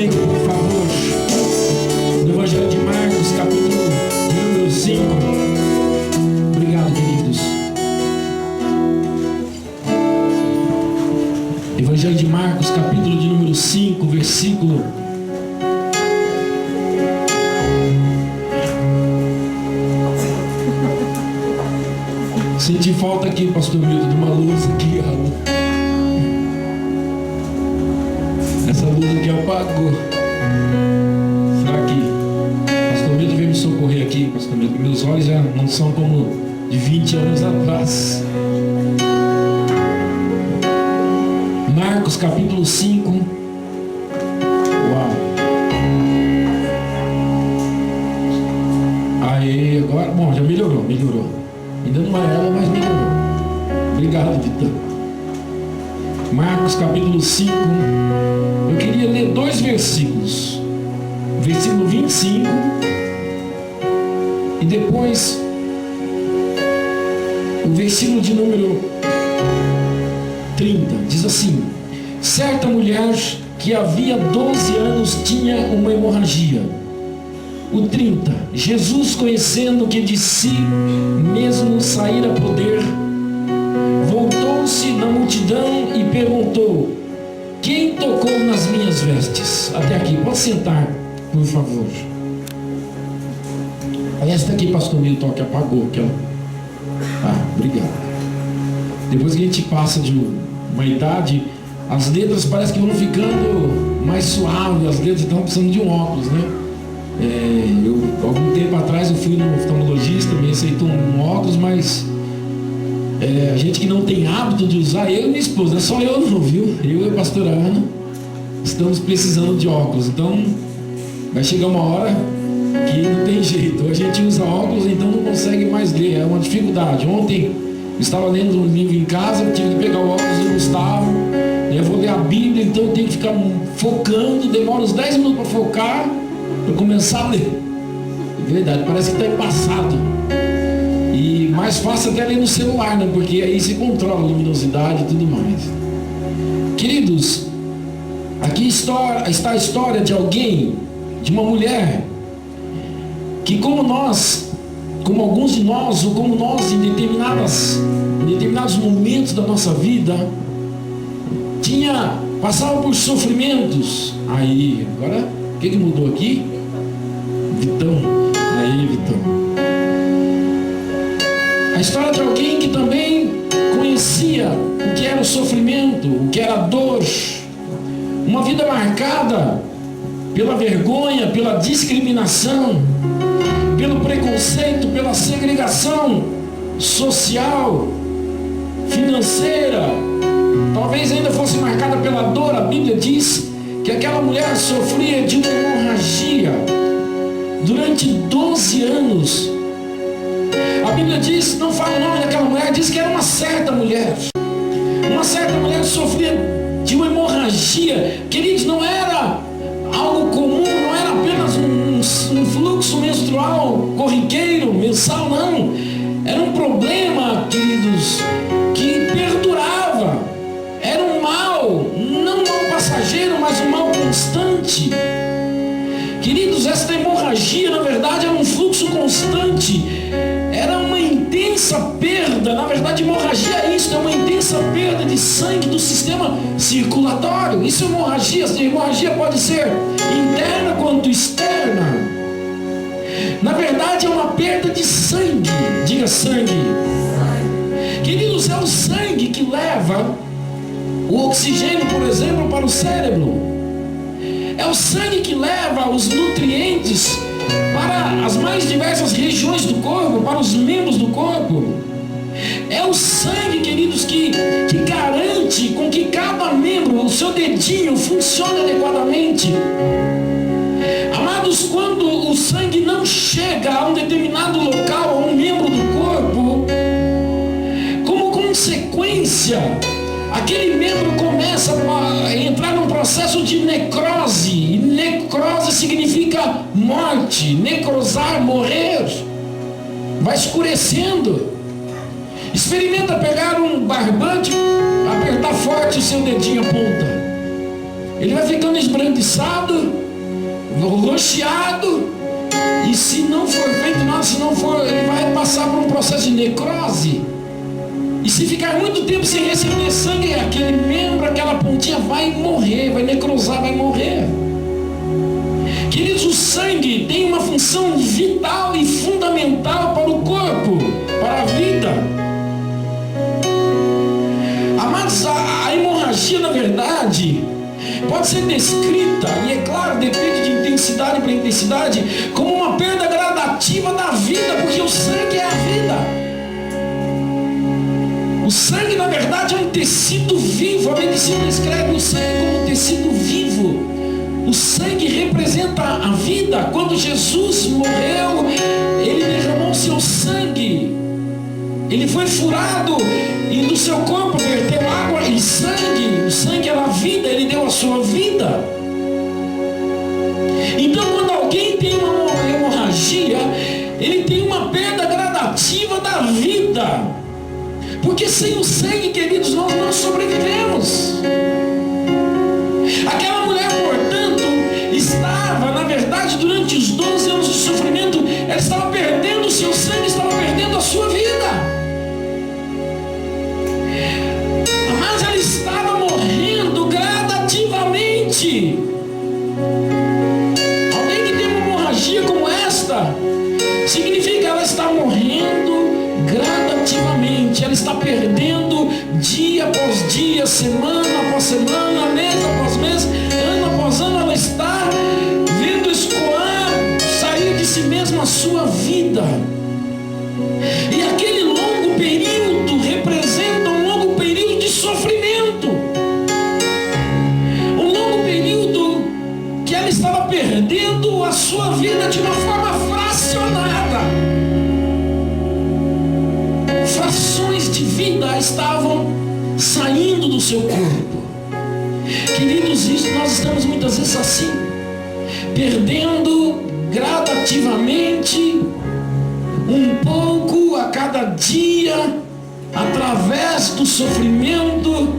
comigo, por favor, no Evangelho de Marcos, capítulo número 5. Obrigado, queridos. Evangelho de Marcos, capítulo de número 5, versículo. Senti falta aqui, pastor Milton, de uma luz aqui, ó. Essa luz aqui apagou. Será que pastor Milton veio me socorrer aqui, pastor Milton? Meus olhos já não são como de 20 anos atrás. Marcos capítulo 5. Uau. Aí, agora, bom, já melhorou. Ainda não é ela, mas melhorou. Obrigado, Vitor. Marcos capítulo 5. Eu queria ler 2 versículos. Versículo 25 e depois o versículo de número 30. Diz assim: certa mulher que havia 12 anos tinha uma hemorragia. O 30. Jesus, conhecendo que de si mesmo saíra poder, voltou-se na multidão e perguntou: quem tocou nas minhas vestes? Até aqui, pode sentar, por favor. Esta aqui, pastor Milton, que apagou aquela. Obrigado. Depois que a gente passa de uma idade, as letras parece que vão ficando mais suaves, as letras estão precisando de um óculos, né? Algum tempo atrás eu fui no oftalmologista, me aceitou um óculos, mas a gente que não tem hábito de usar, eu e minha esposa, não é só eu não, viu? Eu e a pastora Ana estamos precisando de óculos, então vai chegar uma hora que não tem jeito, a gente usa óculos, então não consegue mais ler, é uma dificuldade. Ontem eu estava lendo um livro em casa, tive que pegar o óculos do Gustavo, eu vou ler a Bíblia, então eu tenho que ficar focando, demora uns 10 minutos para focar, para começar a ler. É verdade, parece que está embaçado. E mais fácil até ler no celular, né? Porque aí se controla a luminosidade e tudo mais. Queridos, aqui está a história de alguém, de uma mulher, que como alguns de nós, ou como nós em determinados momentos da nossa vida, passava por sofrimentos. Aí, agora, o que mudou aqui? Vitão. Aí, Vitão. A história de alguém que também conhecia o que era o sofrimento, o que era a dor. Uma vida marcada pela vergonha, pela discriminação, pelo preconceito, pela segregação social, financeira. Talvez ainda fosse marcada pela dor. A Bíblia diz que aquela mulher sofria de uma hemorragia durante 12 anos. A Bíblia diz, não fala o nome daquela mulher, diz que era uma certa mulher. Uma certa mulher sofria de uma hemorragia. Queridos, não era algo comum, não era apenas um fluxo menstrual corriqueiro, mensal, não. Era um problema, queridos, que perdurava. Era um mal, não um mal passageiro, mas um mal constante. Queridos, esta hemorragia, na verdade, era um fluxo constante. Era uma intensa perda. Na verdade, hemorragia é isso, é uma intensa perda de sangue do sistema circulatório. Isso é hemorragia. A hemorragia pode ser interna quanto externa. Na verdade, é uma perda de sangue. Diga sangue. Queridos, é o sangue que leva o oxigênio, por exemplo, para o cérebro. É o sangue que leva os nutrientes para as mais diversas regiões do corpo, para os membros do corpo. É o sangue, queridos, que garante com que cada membro, o seu dedinho, funcione adequadamente. Amados, quando o sangue não chega a um determinado local, a um membro do corpo, como consequência, aquele membro começa a entrar num processo de necrose. E necrose significa morte. Necrosar, morrer. Vai escurecendo. Experimenta pegar um barbante, apertar forte o seu dedinho a ponta. ele vai ficando esbranquiçado, roxeado, e se não for feito nada, ele vai passar por um processo de necrose. E se ficar muito tempo sem receber sangue, aquele membro, aquela pontinha vai morrer, vai necrosar, vai morrer. Queridos, o sangue tem uma função vital e fundamental para o corpo, para a vida. Amados, a hemorragia, na verdade, pode ser descrita, e é claro, depende de intensidade para intensidade, como uma perda gradativa da vida, porque o sangue é a vida. O sangue, na verdade, é um tecido vivo. A medicina descreve o sangue como um tecido vivo. O sangue representa a vida. Quando Jesus morreu, ele derramou seu sangue. Ele foi furado e do seu corpo verteu água e sangue. O sangue era a vida, ele deu a sua vida. Então, quando alguém tem uma hemorragia, ele tem uma perda gradativa da vida. Porque sem o sangue, queridos, nós não sobrevivemos. Aquela mulher, portanto, estava, na verdade, durante os 12 anos de sofrimento, ela estava perdendo o seu sangue, estava perdendo a sua vida. Mas ela estava morrendo gradativamente. Alguém que tem uma hemorragia como esta, significa que ela está morrendo gradativamente. Ela está perdendo dia após dia, semana após semana, mês após mês, ano após ano. Ela está vendo escoar, sair de si mesma a sua vida. E aquele longo período representa um longo período de sofrimento, um longo período que ela estava perdendo a sua vida de uma forma fracionada. Frações de vida estavam saindo do seu corpo. Queridos, nós estamos muitas vezes assim, perdendo gradativamente, um pouco a cada dia, através do sofrimento,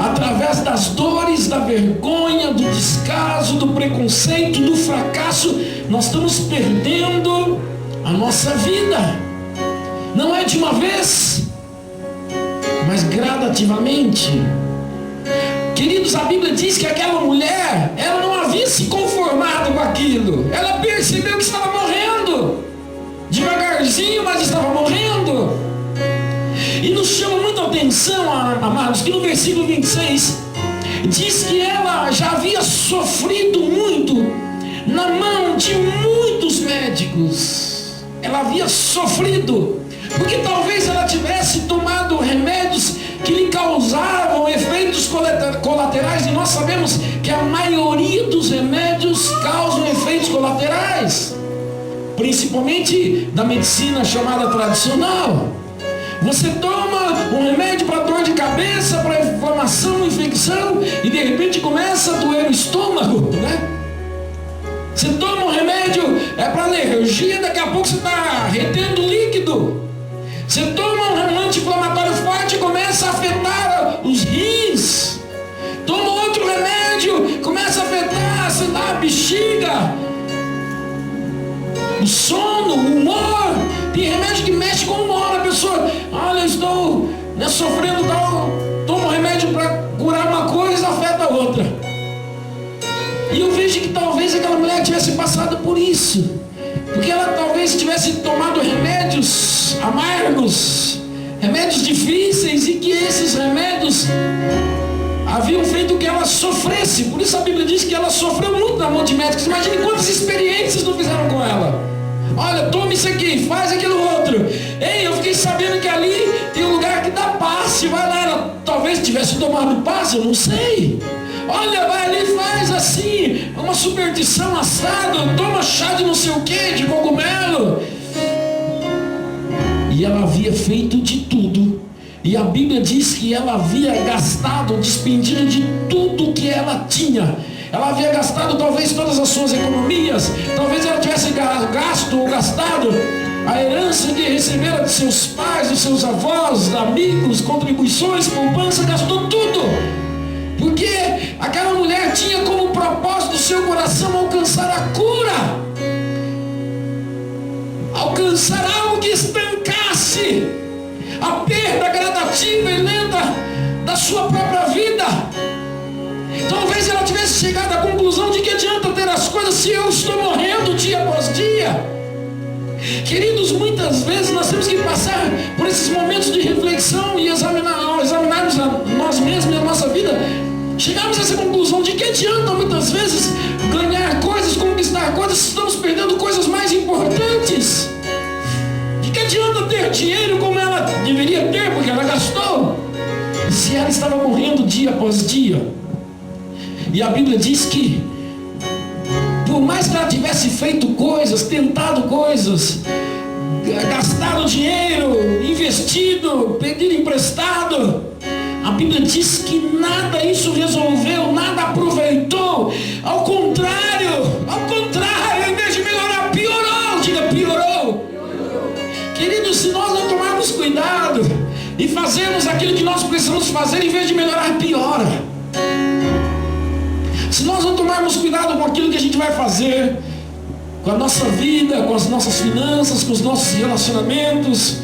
através das dores, da vergonha, do descaso, do preconceito, do fracasso. Nós estamos perdendo a nossa vida. Não é de uma vez, mas gradativamente. Queridos, a Bíblia diz que aquela mulher, ela não havia se conformado com aquilo. Ela percebeu que estava morrendo. Devagarzinho, mas estava morrendo. E nos chama muita atenção, amados, que no versículo 26 diz que ela já havia sofrido muito na mão de muitos médicos. Ela havia sofrido, porque talvez ela tivesse tomado remédios que lhe causavam efeitos colaterais, e nós sabemos que a maioria dos remédios causam efeitos colaterais, principalmente da medicina chamada tradicional. Você toma um remédio para dor de cabeça, para inflamação, infecção, e de repente começa a doer o estômago, né? Você toma um remédio para alergia, daqui a pouco você está retendo líquido. Você toma um anti-inflamatório forte e começa a afetar os rins. Toma outro remédio, começa a afetar, sei lá, a bexiga, o sono, o humor. Tem remédio que mexe com o humor. A pessoa, olha, eu estou sofrendo tal, toma um remédio para curar uma coisa, afeta a outra. E eu vejo que talvez aquela mulher tivesse passado por isso, porque ela talvez tivesse tomado remédios amargos, remédios difíceis, e que esses remédios haviam feito que ela sofresse. Por isso a Bíblia diz que ela sofreu muito na mão de médicos. Imagine quantas experiências não fizeram com ela. Olha, toma isso aqui, faz aquilo outro. Ei, eu fiquei sabendo que ali tem um lugar que dá passe, vai lá. Ela talvez tivesse tomado passe, eu não sei. Olha, vai ali, faz assim, uma superstição assado, toma chá de não sei o que, de cogumelo. E ela havia feito de tudo. E a Bíblia diz que ela havia gastado, despendido de tudo que ela tinha. Ela havia gastado talvez todas as suas economias. Talvez ela tivesse gasto ou gastado a herança que recebera de seus pais, dos seus avós, amigos, contribuições, poupança, gastou tudo. Porque narrativa e lenda da sua própria vida. Talvez ela tivesse chegado à conclusão de que adianta ter as coisas se eu estou morrendo dia após dia. Queridos, muitas vezes nós temos que passar por esses momentos de reflexão e examinarmos a nós mesmos e a nossa vida. Chegamos a essa conclusão de que adianta muitas vezes ganhar coisas, conquistar coisas, se estamos perdendo coisas mais importantes. De que adianta ter dinheiro como ela deveria ter, porque ela gastou, se ela estava morrendo dia após dia. E a Bíblia diz que por mais que ela tivesse feito coisas, tentado coisas, gastado dinheiro, investido, pedido emprestado, a Bíblia diz que nada isso resolveu, nada aproveitou. Ao contrário, em vez de melhorar, piorou. Diga, piorou. Queridos, se nós não tomarmos cuidado e fazermos aquilo que nós precisamos fazer, em vez de melhorar, piora. Se nós não tomarmos cuidado com aquilo que a gente vai fazer, com a nossa vida, com as nossas finanças, com os nossos relacionamentos,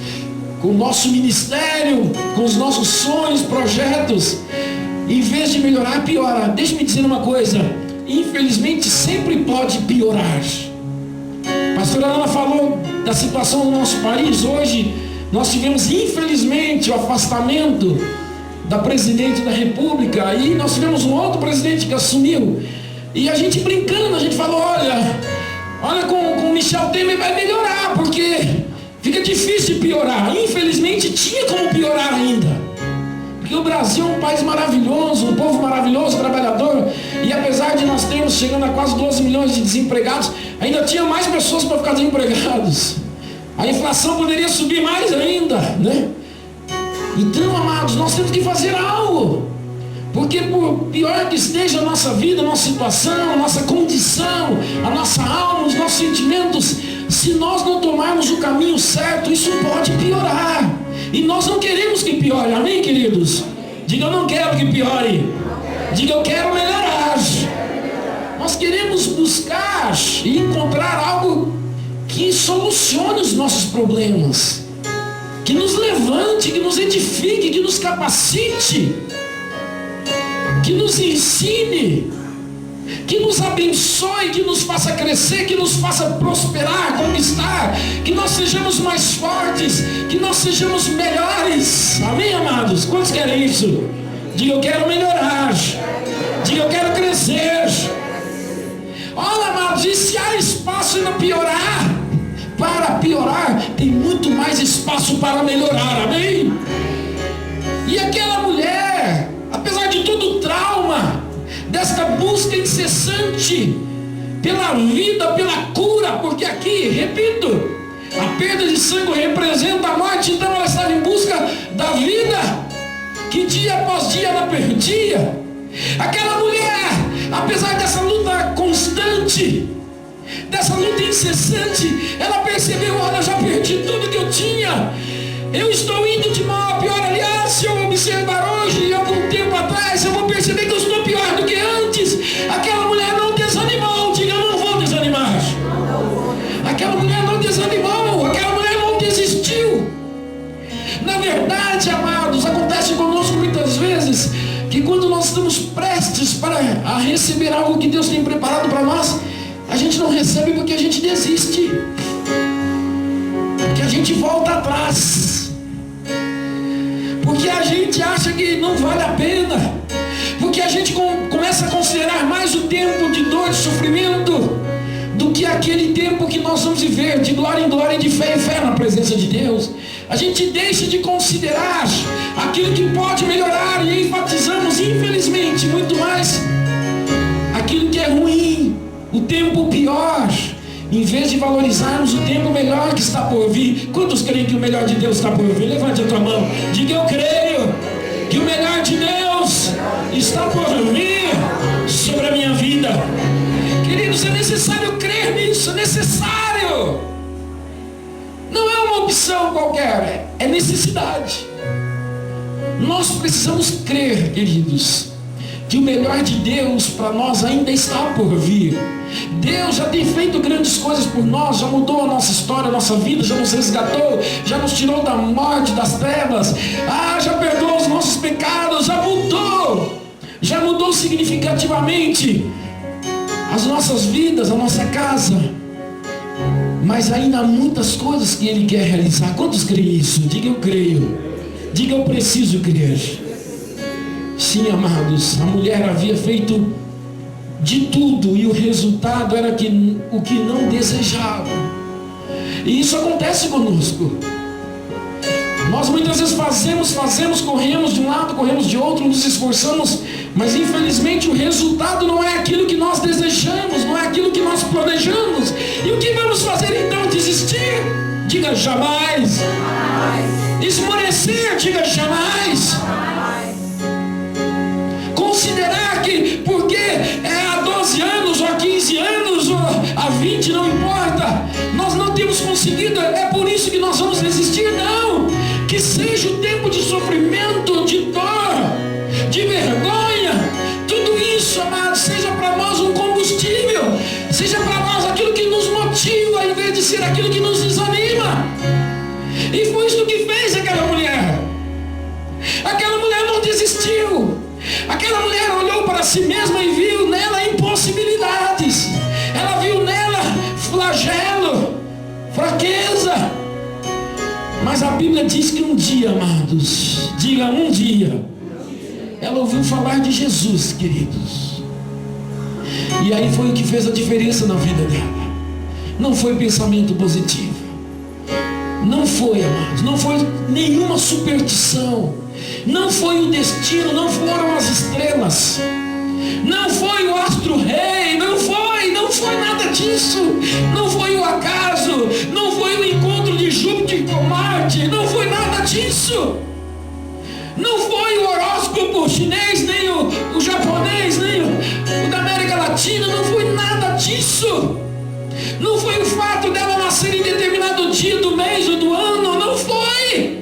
com o nosso ministério, com os nossos sonhos, projetos, em vez de melhorar, piora. Deixa-me dizer uma coisa, infelizmente sempre pode piorar. A pastora Ana falou da situação do nosso país. Hoje nós tivemos, infelizmente, o afastamento da presidente da república, e nós tivemos um outro presidente que assumiu, e a gente brincando, a gente falou, olha com o Michel Temer vai melhorar, porque fica difícil de piorar. Infelizmente tinha como piorar ainda, porque o Brasil é um país maravilhoso, um povo maravilhoso, trabalhador, e apesar de nós termos chegando a quase 12 milhões de desempregados, ainda tinha mais pessoas para ficar desempregados. A inflação poderia subir mais ainda, né? Então, amados, nós temos que fazer algo, porque por pior que esteja a nossa vida, a nossa situação, a nossa condição, a nossa alma, os nossos sentimentos, se nós não tomarmos o caminho certo, isso pode piorar, e nós não queremos que piore, amém, queridos? Diga, eu não quero que piore. Diga, eu quero melhorar. Nós queremos buscar e encontrar algo que solucione os nossos problemas, que nos levante, que nos edifique, que nos capacite, que nos ensine, que nos abençoe, que nos faça crescer, que nos faça prosperar, conquistar, que nós sejamos mais fortes, que nós sejamos melhores. Amém, amados? Quantos querem isso? Diga, eu quero melhorar. Diga, eu quero crescer. Olha, amados, e se há espaço para piorar, tem muito mais espaço para melhorar, amém? E aquela mulher, apesar de todo o trauma, desta busca incessante pela vida, pela cura, porque aqui, repito, a perda de sangue representa a morte, então ela estava em busca da vida, que dia após dia ela perdia. Aquela mulher, apesar dessa luta constante, dessa luta incessante, ela percebeu, olha, eu já perdi tudo que eu tinha, eu estou indo de mal a pior. Aliás, se eu observar hoje, algum tempo atrás, eu vou perceber que eu estou pior do que antes. Aquela mulher não desanimou. Diga, eu não vou desanimar. Aquela mulher não desanimou, aquela mulher não desistiu. Na verdade, amados, acontece conosco muitas vezes, que quando nós estamos prestes para receber algo que Deus tem preparado para nós, a gente não recebe porque a gente desiste, porque a gente volta atrás, porque a gente acha que não vale a pena, porque a gente começa a considerar mais o tempo de dor, de sofrimento, do que aquele tempo que nós vamos viver de glória em glória e de fé em fé na presença de Deus. A gente deixa de considerar aquilo que pode melhorar e enfatizamos, infelizmente, muito mais aquilo que é ruim, o tempo pior, em vez de valorizarmos o tempo melhor que está por vir. Quantos creem que o melhor de Deus está por vir? Levante a tua mão, diga, eu creio que o melhor de Deus está por vir sobre a minha vida. Queridos, é necessário crer nisso, é necessário. Não é uma opção qualquer, é necessidade. Nós precisamos crer, queridos, que o melhor de Deus para nós ainda está por vir. Deus já tem feito grandes coisas por nós, já mudou a nossa história, a nossa vida, já nos resgatou, já nos tirou da morte, das trevas, já perdoou os nossos pecados, já mudou significativamente as nossas vidas, a nossa casa. Mas ainda há muitas coisas que Ele quer realizar. Quantos creem isso? Diga eu creio. Diga eu preciso crer. Sim, amados, a mulher havia feito de tudo e o resultado era o que não desejava. E isso acontece conosco. Nós muitas vezes fazemos, corremos de um lado, corremos de outro, nos esforçamos, mas infelizmente o resultado não é aquilo que nós desejamos, não é aquilo que nós planejamos. E o que vamos fazer então? Desistir? Diga jamais. Esmorecer? Diga jamais. Considerar que porque há 12 anos, ou há 15 anos, ou há 20, não importa, nós não temos conseguido, é por isso que nós vamos resistir. Não, que seja o tempo de sofrimento, de dor, de vergonha, tudo isso, amados, seja para nós um combustível, seja para nós aquilo que nos motiva, em vez de ser aquilo que nos desanima. E foi isso que fez aquela mulher. Aquela mulher não desistiu. Aquela mulher olhou para si mesma e viu nela impossibilidades. Ela viu nela flagelo, fraqueza. Mas a Bíblia diz que um dia, amados, diga um dia, ela ouviu falar de Jesus, queridos. E aí foi o que fez a diferença na vida dela. Não foi pensamento positivo. Não foi, amados, não foi nenhuma superstição. Não foi o destino, não foram as estrelas, não foi o astro-rei, não foi nada disso. Não foi o acaso, não foi o encontro de Júpiter com Marte, não foi nada disso. Não foi o horóscopo chinês, nem o japonês, nem o da América Latina, não foi nada disso. Não foi o fato dela nascer em determinado dia do mês ou do ano, não foi.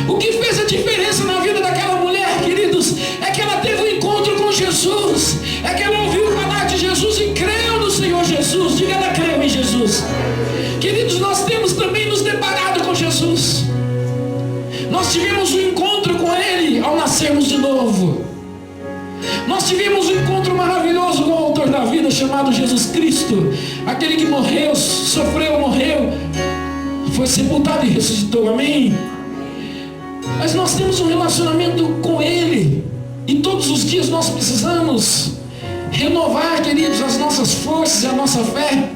O que fez a diferença na vida daquela mulher, queridos, é que ela teve um encontro com Jesus, é que ela ouviu falar de Jesus e creu no Senhor Jesus. Diga, ela creu em Jesus. Queridos, nós temos também nos deparado com Jesus. Nós tivemos um encontro com Ele ao nascermos de novo. Nós tivemos um encontro maravilhoso com o autor da vida, chamado Jesus Cristo, aquele que morreu, sofreu, morreu, foi sepultado e ressuscitou, amém? Mas nós temos um relacionamento com Ele, e todos os dias nós precisamos renovar, queridos, as nossas forças e a nossa fé,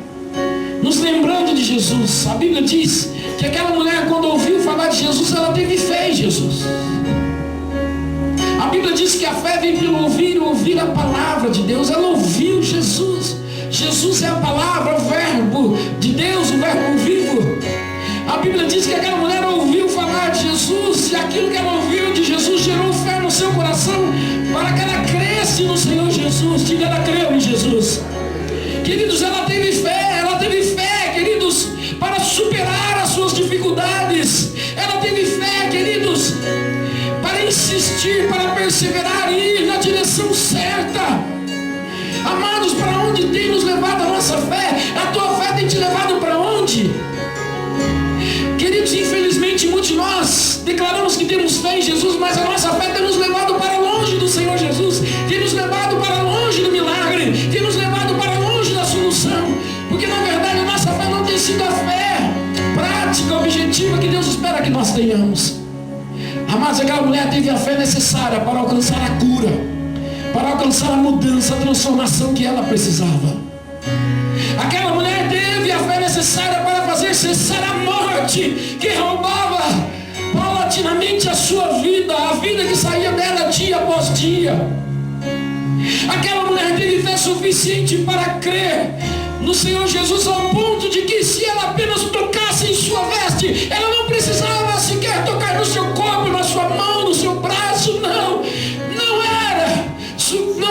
nos lembrando de Jesus. A Bíblia diz que aquela mulher, quando ouviu falar de Jesus, ela teve fé em Jesus. A Bíblia diz que a fé vem pelo ouvir e ouvir a palavra de Deus. Ela ouviu Jesus. Jesus é a palavra, o verbo de Deus, o verbo vivo. A Bíblia diz que aquela mulher ouviu falar de Jesus, e aquilo que ela ouviu de Jesus gerou fé no seu coração, para que ela cresce no Senhor Jesus. Diga, ela creu em Jesus. Queridos, ela teve fé, queridos, para superar as suas dificuldades. Ela teve fé, queridos, para insistir, para perseverar e ir na direção certa. Amados, para onde tem nos levado a nossa fé? A tua fé tem te levado para onde? Queridos, infelizmente muitos de nós declaramos que temos fé em Jesus, mas a nossa fé tem nos levado para longe do Senhor Jesus, tem nos levado para longe do milagre, tem nos levado para longe da solução, porque na verdade a nossa fé não tem sido a fé prática, objetiva que Deus espera que nós tenhamos. Amados, aquela mulher teve a fé necessária para alcançar a cura, para alcançar a mudança, a transformação que ela precisava. Aquela mulher teve a fé necessária para fazer cessar a morte que roubava paulatinamente a sua vida, a vida que saía dela dia após dia. Aquela mulher teve fé suficiente para crer no Senhor Jesus, ao ponto de que se ela apenas tocasse em sua veste, ela não precisava sequer tocar no seu corpo, na sua mão, no seu braço, não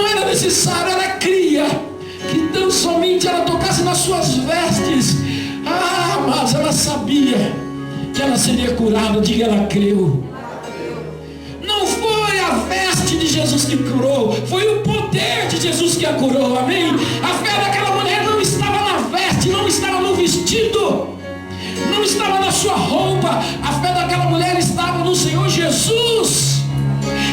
era necessário. Ela cria que tão somente ela tocasse nas suas vestes, mas ela sabia que ela seria curada. Diga, ela creu. Não foi a veste de Jesus que curou, foi o poder de Jesus que a curou, amém? A fé daquela mulher não estava na veste, não estava no vestido, não estava na sua roupa. A fé daquela mulher estava no Senhor Jesus.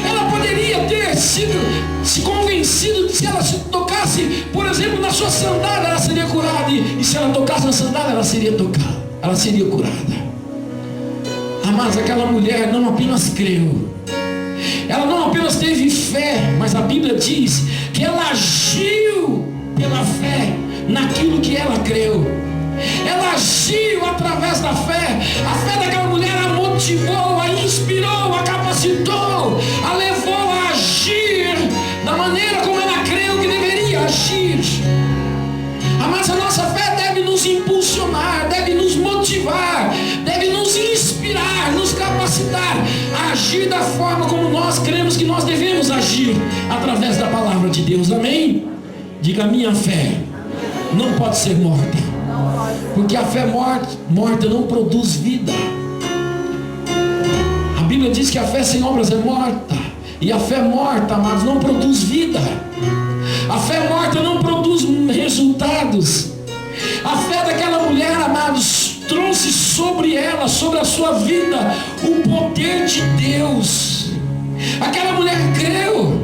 Ela poderia ter se convencido de se ela se tocasse, por exemplo, na sua sandália, ela seria curada, e se ela tocasse na sandália, ela seria curada. Mas aquela mulher não apenas creu, ela não apenas teve fé, mas a Bíblia diz que ela agiu pela fé naquilo que ela creu. Ela agiu através da fé. A fé daquela mulher a motivou, a inspirou, a capacitou, a levou a agir da maneira como ela creu que deveria agir. Mas a nossa fé deve nos impulsionar, deve nos motivar, deve nos inspirar, nos capacitar a agir da forma como nós cremos que nós devemos agir, através da palavra de Deus, amém? Diga: minha fé não pode ser morta, porque a fé morta não produz vida. A Bíblia diz que a fé sem obras é morta, e a fé morta, amados, não produz vida. A fé morta não produz resultados. A fé daquela mulher, amados, trouxe sobre ela, sobre a sua vida, o poder de Deus. Aquela mulher creu.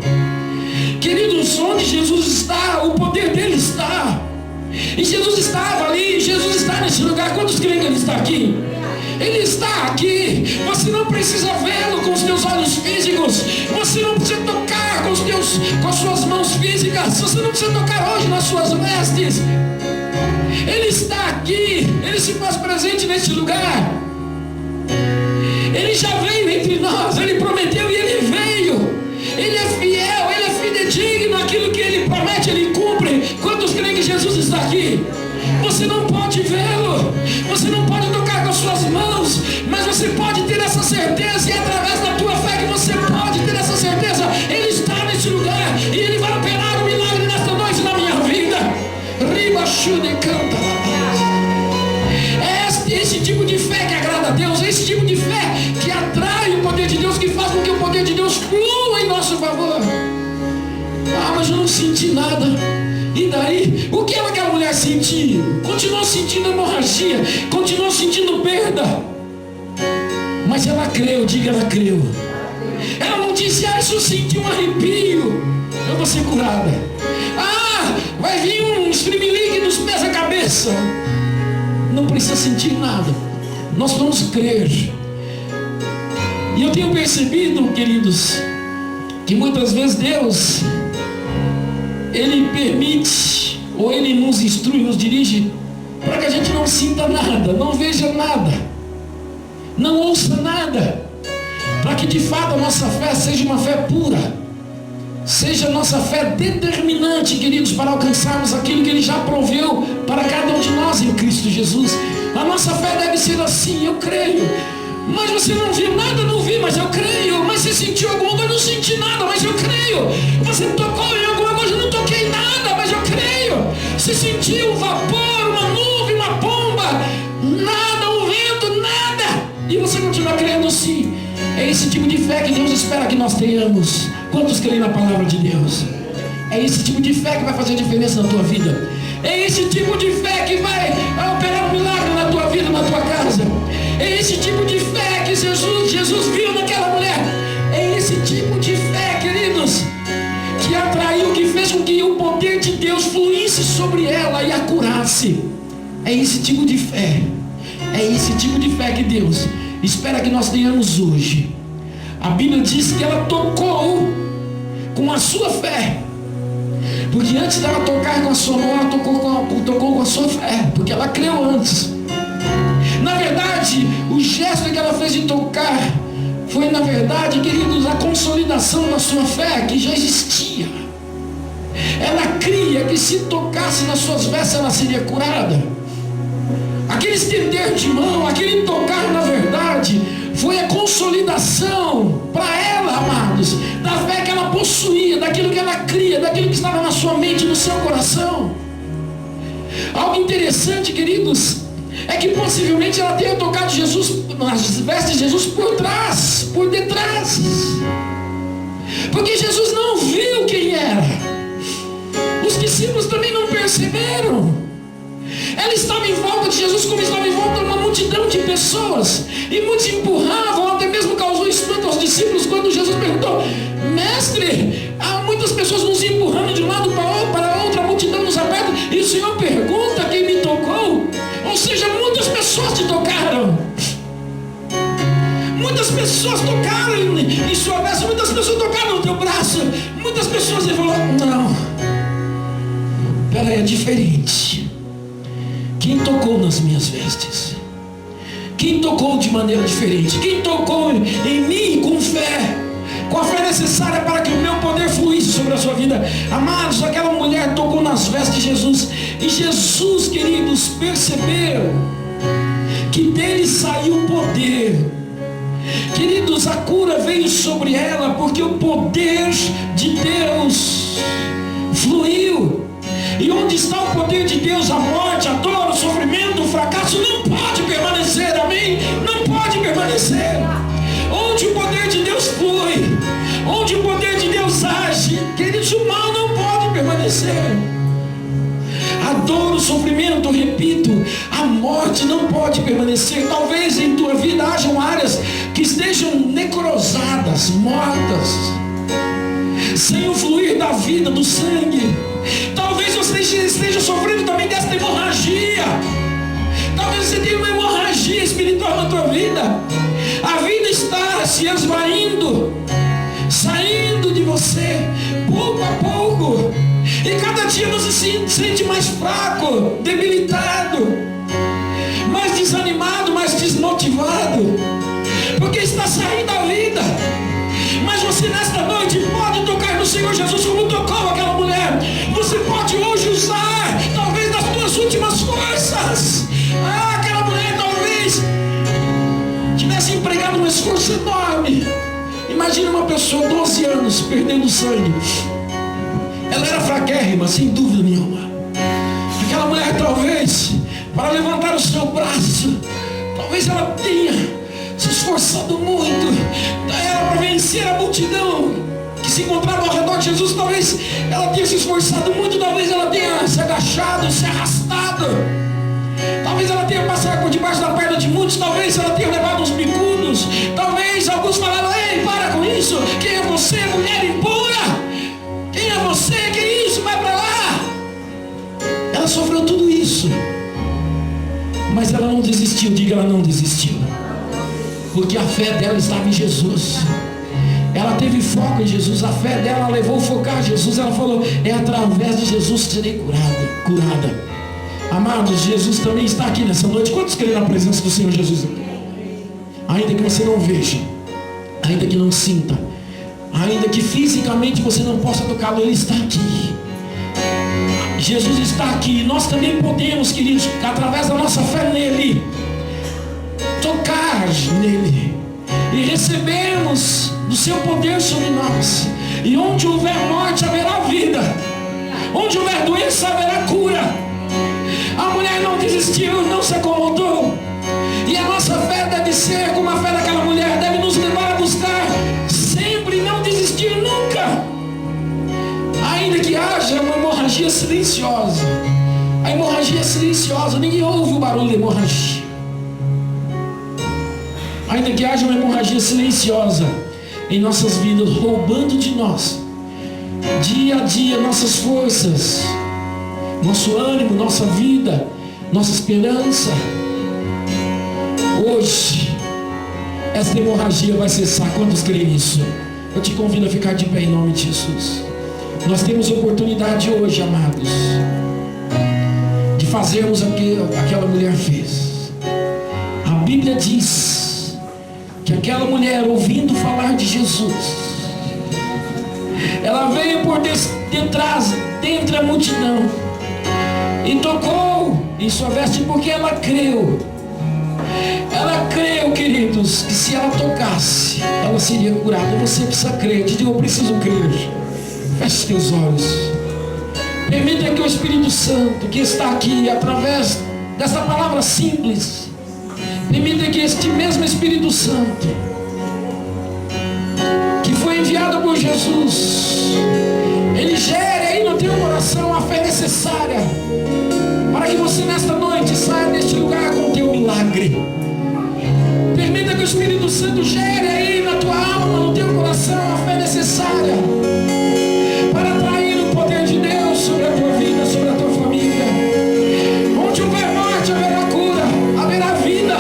Queridos, onde Jesus está, o poder dele está. E Jesus estava ali, Jesus está nesse lugar. Quantos creem que ele está aqui? Ele está aqui. Você não precisa vê-lo com os teus olhos físicos. Você não precisa tocar com as suas mãos físicas. Você não precisa tocar hoje nas suas vestes. Ele está aqui. Ele se faz presente neste lugar. Ele já veio entre nós. Ele prometeu e ele veio. Ele é fiel, ele é fidedigno. Aquilo que ele promete, ele cumpre. Quantos creem que Jesus está aqui? Você não pode vê-lo, você não pode tocar com as suas mãos, mas você pode ter essa certeza, e através da tua fé que você pode ter essa certeza. Ele está nesse lugar, e ele vai operar um milagre nesta noite na minha vida. Riba chude canta. É esse tipo de fé que agrada a Deus, é esse tipo de fé que atrai o poder de Deus, que faz com que o poder de Deus flua em nosso favor. Mas eu não senti nada. E daí, o que aquela mulher sentiu? Continuou sentindo hemorragia, continuou sentindo perda. Mas ela creu, diga, ela creu. Ela não disse: se eu sentir um arrepio, eu vou ser curada. Vai vir um esfrimilique dos pés à cabeça. Não precisa sentir nada. Nós vamos crer. E eu tenho percebido, queridos, que muitas vezes Deus, Ele permite, ou Ele nos instrui, nos dirige, para que a gente não sinta nada, não veja nada, não ouça nada, para que de fato a nossa fé seja uma fé pura, seja a nossa fé determinante, queridos, para alcançarmos aquilo que Ele já proveu para cada um de nós em Cristo Jesus. A nossa fé deve ser assim: eu creio. Mas você não viu nada? Não vi, mas eu creio. Mas você sentiu alguma coisa? Não senti nada, mas eu creio. Você tocou em alguma coisa? Não toquei nada, mas eu creio. Você sentiu um vapor, uma nuvem, uma pomba? Nada, um vento, nada. E você continua crendo sim. É esse tipo de fé que Deus espera que nós tenhamos. Quantos creem na palavra de Deus? É esse tipo de fé que vai fazer diferença na tua vida. É esse tipo de fé que vai operar um milagre na tua vida, na tua casa. É esse tipo de fé que Jesus viu naquela mulher. É esse tipo de fé, queridos, que atraiu, que fez com que o poder de Deus fluísse sobre ela e a curasse. É esse tipo de fé. É esse tipo de fé que Deus espera que nós tenhamos hoje. A Bíblia diz que ela tocou com a sua fé. Porque antes dela tocar com a sua mão, ela tocou com a sua fé, porque ela creu antes. Na verdade, o gesto que ela fez de tocar foi, na verdade, queridos, a consolidação da sua fé, que já existia. Ela cria que se tocasse nas suas vestes, ela seria curada. Aquele estender de mão, aquele tocar, na verdade, foi a consolidação para ela, amados, da fé que ela possuía, daquilo que ela cria, daquilo que estava na sua mente, no seu coração. Algo interessante, queridos, é que possivelmente ela tenha tocado Jesus, nas vestes de Jesus por trás, por detrás. Porque Jesus não viu quem era. Os discípulos também não perceberam. Ela estava em volta de Jesus como estava em volta de uma multidão de pessoas. E muitos empurravam, até mesmo causou espanto aos discípulos quando Jesus perguntou: mestre, há muitas pessoas nos empurrando de um lado para outro, a multidão nos aperta, e o Senhor pergunta quem me tocou? Ou seja, muitas pessoas te tocaram. Muitas pessoas tocaram em sua veste, muitas pessoas tocaram no teu braço. Muitas pessoas ele falou: não, peraí, é diferente. Quem tocou nas minhas vestes? Quem tocou de maneira diferente? Quem tocou em mim com fé? Com a fé necessária para que o meu poder fluísse sobre a sua vida. Amados, aquela mulher tocou nas vestes de Jesus. E Jesus, queridos, percebeu que dele saiu o poder. Queridos, a cura veio sobre ela porque o poder de Deus fluiu. E onde está o poder de Deus, a morte, a dor, o sofrimento, o fracasso não pode permanecer, amém? Não pode permanecer. Onde o poder de Deus flui, onde o poder de Deus age, queridos, o mal não pode permanecer. A dor, o sofrimento, repito, a morte não pode permanecer. Talvez em tua vida hajam áreas que estejam necrosadas, mortas, sem o fluir da vida, do sangue. Talvez você esteja sofrendo também dessa hemorragia. Talvez você tenha uma hemorragia espiritual na tua vida. A vida está se esvaindo, saindo de você, pouco a pouco. E cada dia você se sente mais fraco, debilitado, mais desanimado, mais desmotivado, porque está saindo da vida. Mas você nesta noite pode tocar no Senhor Jesus como tocou aquela mulher. Você pode hoje usar, talvez, das tuas últimas forças. Aquela mulher talvez tivesse empregado um esforço enorme. Imagina uma pessoa, 12 anos, perdendo sangue. Ela era fraquérrima, sem dúvida nenhuma. Aquela mulher talvez, para levantar o seu braço, talvez ela tenha se esforçado muito. Era para vencer a multidão que se encontrava ao redor de Jesus. Talvez ela tenha se esforçado muito. Talvez ela tenha se agachado, se arrastado. Talvez ela tenha passado por debaixo da perna de muitos. Talvez ela tenha levado uns bicudos. Talvez alguns falaram: ei, para com isso. Quem é você, mulher impura? Quem é você? Que é isso? Vai para lá. Ela sofreu tudo isso, mas ela não desistiu. Diga, ela não desistiu. Porque a fé dela estava em Jesus. Ela teve foco em Jesus. A fé dela levou a focar em Jesus. Ela falou: é através de Jesus que serei curada. Amados, Jesus também está aqui nessa noite. Quantos creem na presença do Senhor Jesus? Ainda que você não veja, ainda que não sinta, ainda que fisicamente você não possa tocá-lo, Ele está aqui. Jesus está aqui. Nós também podemos, queridos, através da nossa fé nele, tocar nele e recebermos do seu poder sobre nós. E onde houver morte, haverá vida. Onde houver doença, haverá cura. A mulher não desistiu, não se acomodou. E a nossa fé deve ser como a fé daquela mulher, deve nos levar a buscar sempre, não desistir nunca. Ainda que haja uma hemorragia silenciosa. A hemorragia é silenciosa, ninguém ouve o barulho da hemorragia. Ainda que haja uma hemorragia silenciosa em nossas vidas, roubando de nós, dia a dia, nossas forças, nosso ânimo, nossa vida, nossa esperança. Hoje, essa hemorragia vai cessar. Quantos creem nisso? Eu te convido a ficar de pé em nome de Jesus. Nós temos oportunidade hoje, amados, de fazermos o que aquela mulher fez. A Bíblia diz que aquela mulher, ouvindo falar de Jesus, ela veio por detrás, dentre a multidão, e tocou em sua veste, porque ela creu. Ela creu, queridos, que se ela tocasse, ela seria curada. Você precisa crer. Te digo, eu preciso crer. Feche teus olhos. Permita que o Espírito Santo, que está aqui através dessa palavra simples, permita que este mesmo Espírito Santo, que foi enviado enviado por Jesus, ele gere aí no teu coração a fé necessária para que você nesta noite saia deste lugar com o teu milagre. Permita que o Espírito Santo gere aí na tua alma, no teu coração, a fé necessária para atrair o poder de Deus sobre a tua vida, sobre a tua família. Onde houver morte, haverá cura, haverá vida.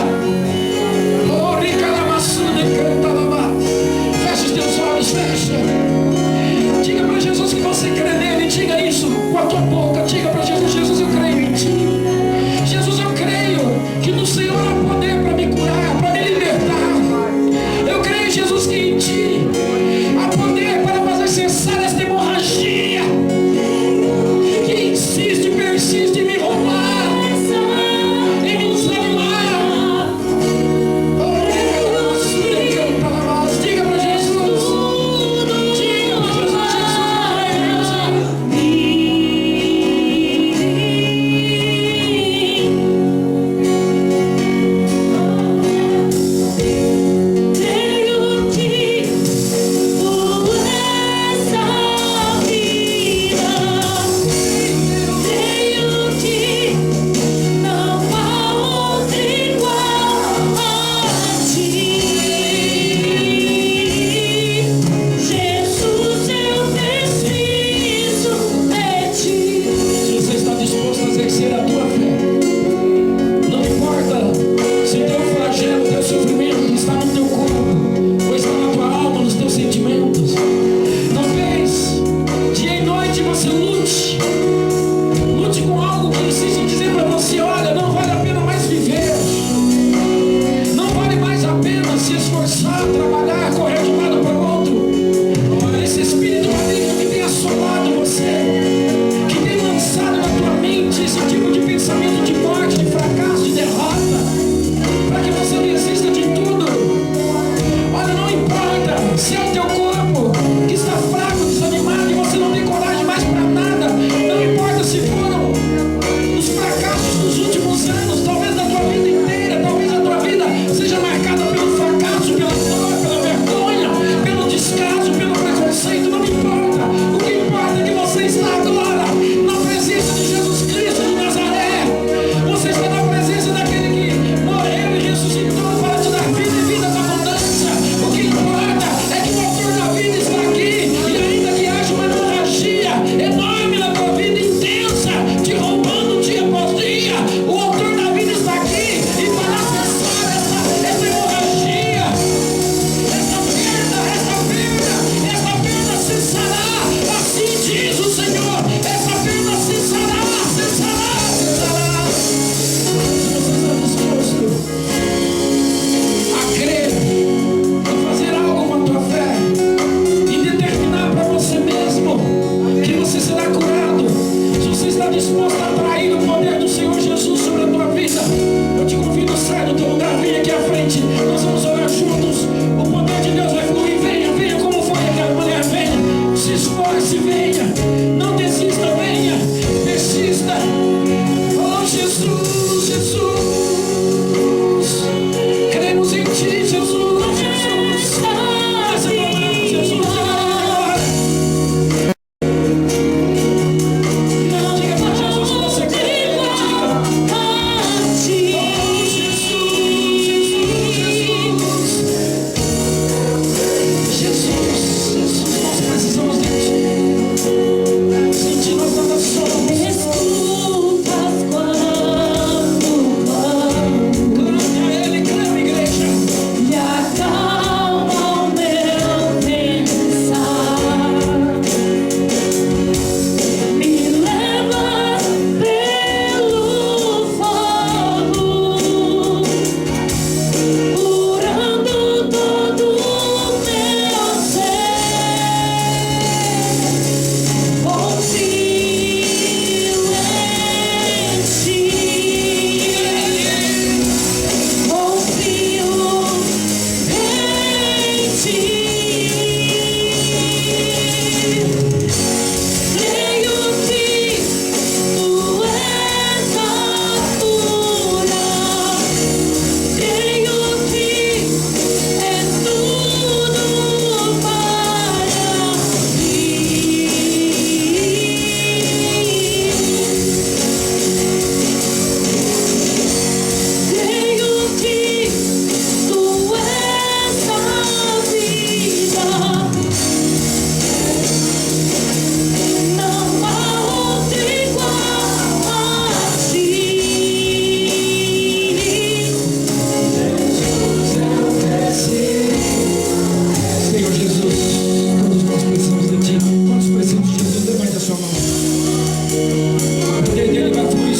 Oh, fecha os teus olhos, fecha. Diga para Jesus que você crê nele, diga isso com a tua boca. Diga para Jesus: Jesus, eu creio em ti. Jesus, eu creio que no Senhor há poder para me curar, para me libertar. Eu creio, Jesus, que em ti há poder para fazer cessar esta hemorragia que insiste, persiste em me roubar, em me desanimar. Diga para Jesus. Diga para Jesus: Jesus, eu creio em ti.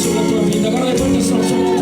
sobre a tua vida. Agora levanta essa mão.